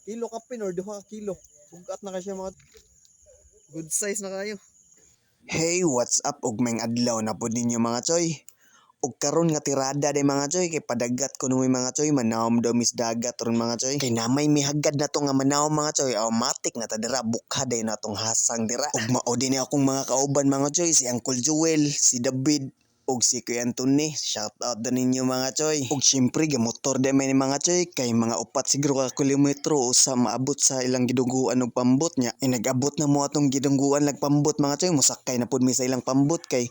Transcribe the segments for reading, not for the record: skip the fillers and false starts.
kilo kapin or 2 kilo. Bugat na kasi mga good size na kayo. Hey, what's up? Ug may adlaw na po ninyo mga choy. Ug karon nga tirada day mga choy kay padagat ko numoy mga choy manawom daw mis dagat ron mga choy. Kay namay mihagad na to nga manawom mga choy. Automatic na ta dira bukha day na tong hasang dira. Ug mao din akong mga kauban mga choy, si Uncle Joel, si David ug si Kuya Anthony. Shout out din ninyo mga choy. Ug syempre gamotor day may mga choy kay mga upat siguro ka kilometro usa maabot sa ilang gidungguan og pambot nya. Nag-abot na mo atong gidungguan lag pambot mga choy. Musakay na pud mi sa ilang pambot kay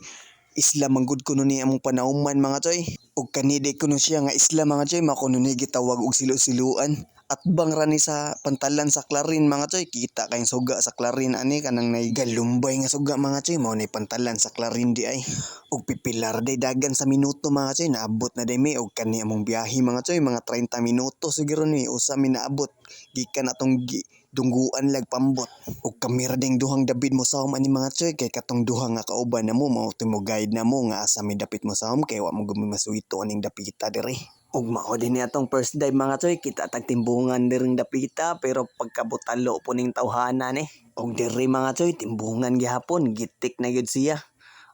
isla manggod kuno ni among panauman mga choy. Ug kanidi kuno siya nga isla mga choy, mao kuno ni gitawag og silu-siluan. At bang rani sa pantalan sa Clarin mga choy, kita kayong suga sa Clarin ani kanang naigalumbay nga suga mga choy, mao ni pantalan sa Clarin di ay. Ug pipilar day dagan sa minuto mga choy, naabot na day mi og kani among biyahe mga choy, mga 30 minuto siguro ni usa mi naabot gikan atong dungguan lag pambot. Ug kami ra ding duhang David mo sawom ani mga choy, kay katong duha nga kauban namo mao mo guide namo nga asa mi dapit mo sawom kay wa mo gumi masuito aning dapita diri. Ug mao din ni atong first dive mga choy, kita tag timbungan diring dapita pero pagkabutalo po ning tawhana ni. Ug diri mga choy timbungan gihapon, gitik na gyud siya.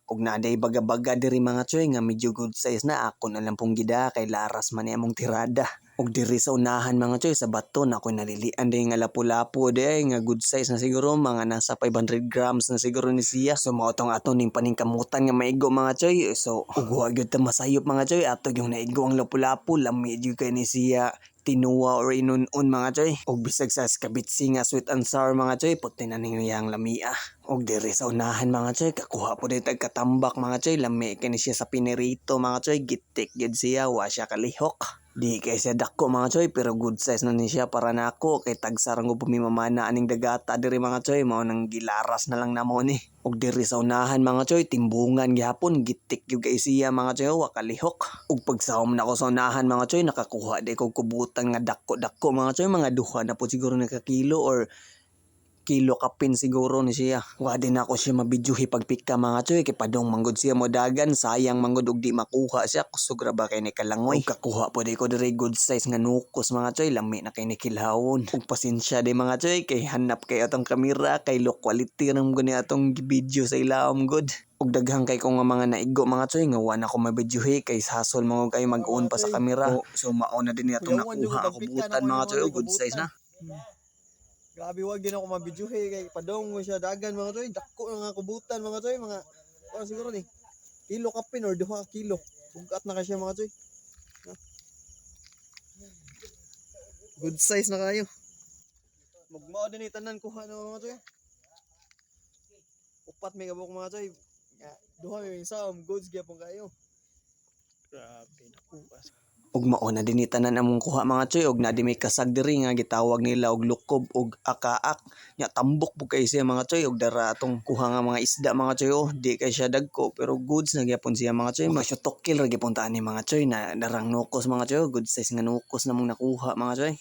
Ug naday baga-baga diri mga choy nga medyo good size na, ako na lang pong gida kay laras man ni among tirada. Ug diri sa unahan mga choy sa baton ako nalilian day nga lapu-lapu day nga good size na siguro mga nasa 500 grams na siguro ni siya. So mao tong aton ning paningkamutan nga maigo mga choy. So ug wa gyud ta masayop mga choy ato yung naigo ang lapu-lapu, lami gyud kay ni siya tinuwa or inunon mga choy. Ug bisag sa skabitsi nga sweet and sour mga choy, puti na ning iyang lamia. Ug diri sa unahan mga choy kakuha po day tagkatambak mga choy, lami kay ni siya sa pinirito mga choy, gitik gyud siya, wa siya kalihok. Di kay siya dako mga choy pero good size na ni siya para nako kay tagsarang ko pumimamana aning dagata diri mga choy, mao nang gilaras na lang namo ni. Ug diri sa unahan mga choy timbungan gihapon, gitik gyud kay siya mga choy, wa kalihok. Ug pagsawom nako sa unahan mga choy nakakuha day kog kubutan nga dako-dako mga choy, mga duha na po siguro na ka kilo or kilo kapin siguro ni siya. Wa din ako siya mabidyuhi pagpika mga choy kay padong manggod siya modagan, sayang manggod og di makuha siya, kusog ra ba kay ni kalangoy. Ug kakuha po di ko diri good size nga nukos mga choy, lami na kay ni kilhawon. Ug pasensya di mga choy kay hanap kay atong kamera kay low quality ram gani atong video sa ilawom good. Ug daghang kay ko nga mga naigo mga choy nga wa na ko mabidyuhi kay hasol mo kay mag-on pa sa kamera. So mao na din ni atong nakuha ako butan mga choy, good size na. Grabe wag din ako mabidyohe kay padong siya dagan mga choy, dako nga kubutan mga choy, mga siguro ni kilo kapin or 2 kilo. Bugat na kasi mga choy. Good size na kayo. Magmao din tanan kuha no mga choy. Upat may kabuk mga choy. Duha may sa goods gyapon kayo. Grabe nakuha. Ug mao na din tanan among kuha mga choy, ug na di may kasag diri nga gitawag nila og lukob ug akaak. Nya tambok po kay siya mga choy, ug dara atong kuha nga mga isda mga choy, di kay siya dagko pero goods na gyapon siya mga choy. Mga tokil ra gyapon ta ni mga choy na darang nukos mga choy, good size nga nukos namong nakuha mga choy.